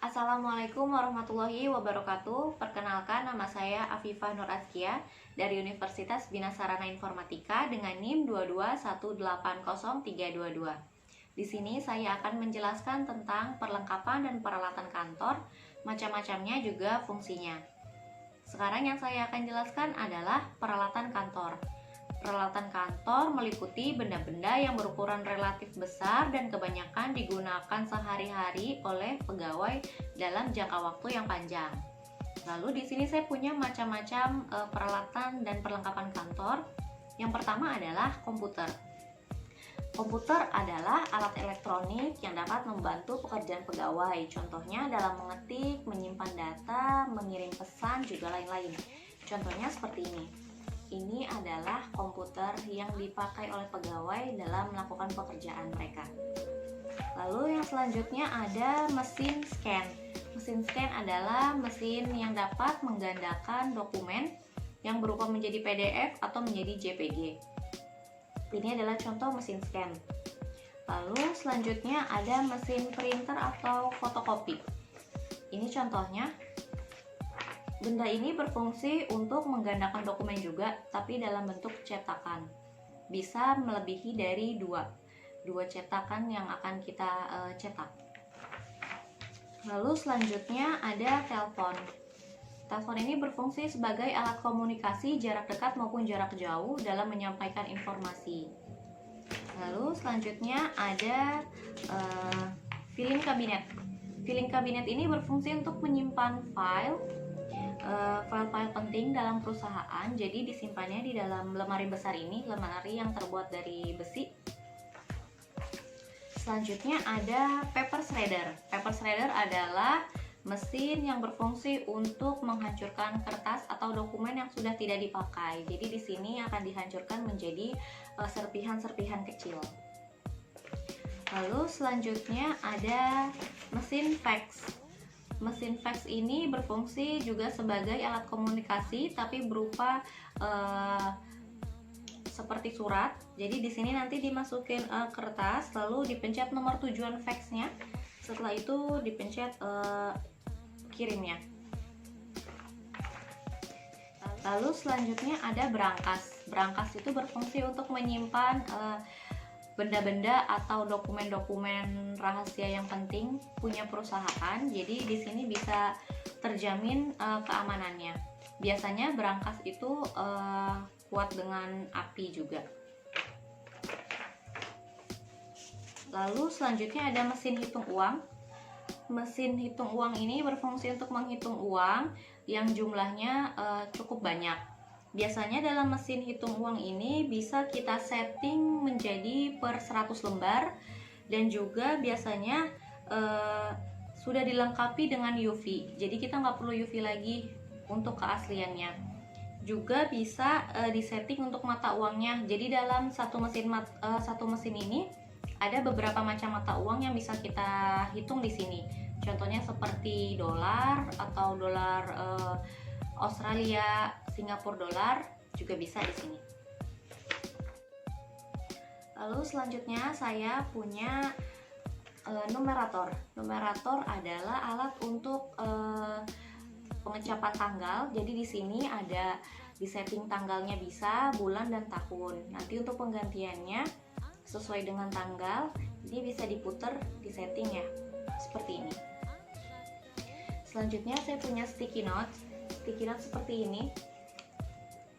Assalamualaikum warahmatullahi wabarakatuh. Perkenalkan, nama saya Afifah Nur Azkia dari Universitas Bina Sarana Informatika dengan NIM 2218032. Di sini saya akan menjelaskan tentang perlengkapan dan peralatan kantor, macam-macamnya juga fungsinya. Sekarang yang saya akan jelaskan adalah peralatan kantor. Peralatan kantor meliputi benda-benda yang berukuran relatif besar dan kebanyakan digunakan sehari-hari oleh pegawai dalam jangka waktu yang panjang. Lalu di sini saya punya macam-macam peralatan dan perlengkapan kantor. Yang pertama adalah komputer. Komputer adalah alat elektronik yang dapat membantu pekerjaan pegawai. Contohnya dalam mengetik, menyimpan data, mengirim pesan, juga lain-lain. Contohnya seperti ini. Ini adalah komputer yang dipakai oleh pegawai dalam melakukan pekerjaan mereka. Lalu yang selanjutnya ada mesin scan. Mesin scan adalah mesin yang dapat menggandakan dokumen yang berupa menjadi PDF atau menjadi JPG. Ini adalah contoh mesin scan. Lalu selanjutnya ada mesin printer atau fotokopi. Ini contohnya. Benda ini berfungsi untuk menggandakan dokumen juga, tapi dalam bentuk cetakan. Bisa melebihi dari dua cetakan yang akan kita cetak. Lalu selanjutnya ada telepon. Telepon ini berfungsi sebagai alat komunikasi jarak dekat maupun jarak jauh dalam menyampaikan informasi. Lalu selanjutnya ada filing kabinet. Filing kabinet ini berfungsi untuk menyimpan file-file penting dalam perusahaan. Jadi disimpannya di dalam lemari besar ini, lemari yang terbuat dari besi. Selanjutnya ada paper shredder. Paper shredder adalah mesin yang berfungsi untuk menghancurkan kertas atau dokumen yang sudah tidak dipakai. Jadi di sini akan dihancurkan menjadi serpihan-serpihan kecil. Lalu selanjutnya ada mesin fax. Mesin fax ini berfungsi juga sebagai alat komunikasi, tapi berupa seperti surat. Jadi di sini nanti dimasukin kertas, lalu dipencet nomor tujuan faxnya. Setelah itu dipencet kirimnya. Lalu selanjutnya ada brankas. Brankas itu berfungsi untuk menyimpan benda-benda atau dokumen-dokumen rahasia yang penting punya perusahaan. Jadi di sini bisa terjamin keamanannya. Biasanya brankas itu kuat dengan api juga. Lalu selanjutnya ada mesin hitung uang. Mesin hitung uang ini berfungsi untuk menghitung uang yang jumlahnya cukup banyak. Biasanya dalam mesin hitung uang ini bisa kita setting menjadi per 100 lembar, dan juga biasanya sudah dilengkapi dengan UV. Jadi kita nggak perlu UV lagi untuk keasliannya. Juga bisa disetting untuk mata uangnya. Jadi dalam satu mesin ini ada beberapa macam mata uang yang bisa kita hitung di sini. Contohnya seperti dolar atau dolar Australia, Singapura dolar juga bisa di sini. Lalu selanjutnya saya punya numerator. Numerator adalah alat untuk pengecapan tanggal. Jadi di sini ada di setting tanggalnya bisa bulan dan tahun. Nanti untuk penggantiannya sesuai dengan tanggal, ini bisa diputar di setting ya, seperti ini. Selanjutnya saya punya sticky notes. Sticky notes seperti ini.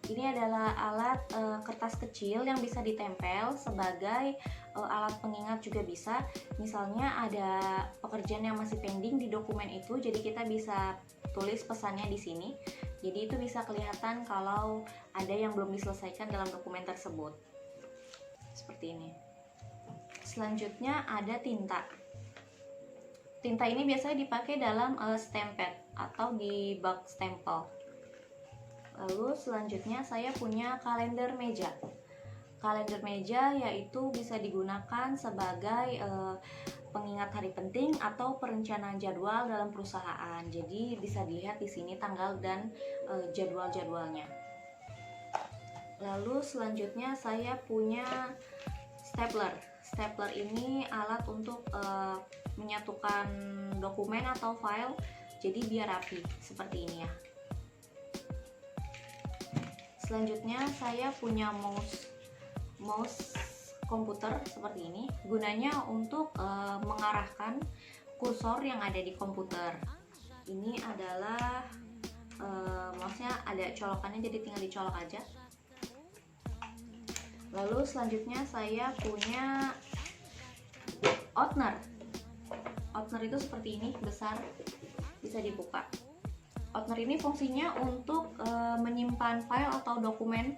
Ini adalah alat kertas kecil yang bisa ditempel sebagai alat pengingat juga bisa. Misalnya ada pekerjaan yang masih pending di dokumen itu, jadi kita bisa tulis pesannya di sini. Jadi itu bisa kelihatan kalau ada yang belum diselesaikan dalam dokumen tersebut. Seperti ini. Selanjutnya ada tinta. Tinta ini biasanya dipakai dalam stamp pad atau di bak stempel. Lalu selanjutnya saya punya kalender meja. Kalender meja yaitu bisa digunakan sebagai pengingat hari penting atau perencanaan jadwal dalam perusahaan. Jadi bisa dilihat di sini tanggal dan jadwal-jadwalnya. Lalu selanjutnya saya punya stapler. stapler ini alat untuk menyatukan dokumen atau file, jadi biar rapi seperti ini ya. Selanjutnya saya punya mouse komputer seperti ini, gunanya untuk mengarahkan kursor yang ada di komputer. Ini adalah mouse-nya ada colokannya, jadi tinggal dicolok aja. Lalu selanjutnya saya punya opener. Opener itu seperti ini, besar, bisa dibuka. Opener ini fungsinya untuk menyimpan file atau dokumen.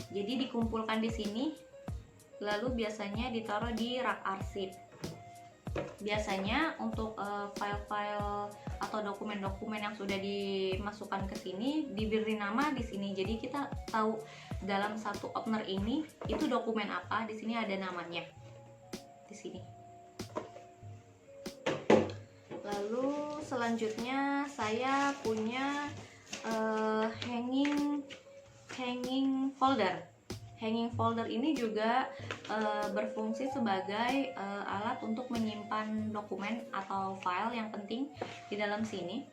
Jadi dikumpulkan di sini, lalu biasanya ditaruh di rak arsip. Biasanya untuk file-file atau dokumen-dokumen yang sudah dimasukkan ke sini diberi nama di sini. Jadi kita tahu dalam satu opener ini itu dokumen apa. Di sini ada namanya. Di sini. Lalu selanjutnya saya punya hanging folder. Hanging folder ini juga berfungsi sebagai alat untuk menyimpan dokumen atau file yang penting di dalam sini.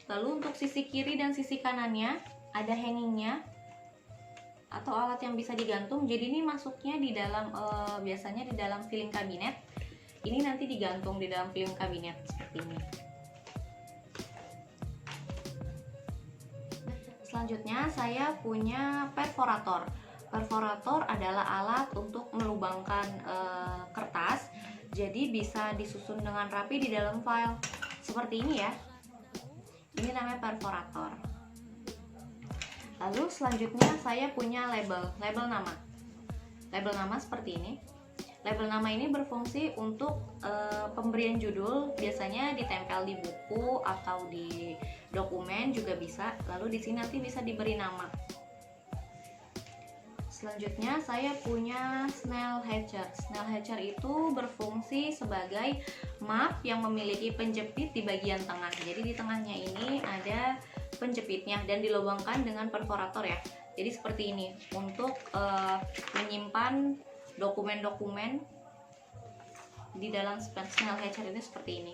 Lalu untuk sisi kiri dan sisi kanannya ada hangingnya atau alat yang bisa digantung. Jadi ini masuknya di dalam biasanya di dalam filing kabinet. Ini nanti digantung di dalam filing kabinet seperti ini. Selanjutnya saya punya perforator. Perforator adalah alat untuk melubangkan kertas, jadi bisa disusun dengan rapi di dalam file seperti ini ya. Ini namanya perforator. Lalu selanjutnya saya punya label nama. Label nama seperti ini. Label nama ini berfungsi untuk pemberian judul, biasanya ditempel di buku atau di dokumen juga bisa. Lalu di sini nanti bisa diberi nama. Selanjutnya saya punya snail hatcher. Snail hatcher itu berfungsi sebagai map yang memiliki penjepit di bagian tengah. Jadi di tengahnya ini ada penjepitnya dan dilubangkan dengan perforator ya. Jadi seperti ini untuk menyimpan dokumen-dokumen di dalam snail hatcher ini seperti ini.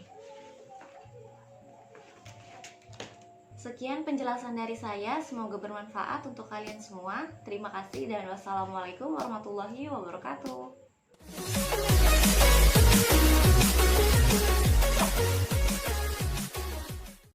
Sekian penjelasan dari saya, semoga bermanfaat untuk kalian semua. Terima kasih dan wassalamualaikum warahmatullahi wabarakatuh.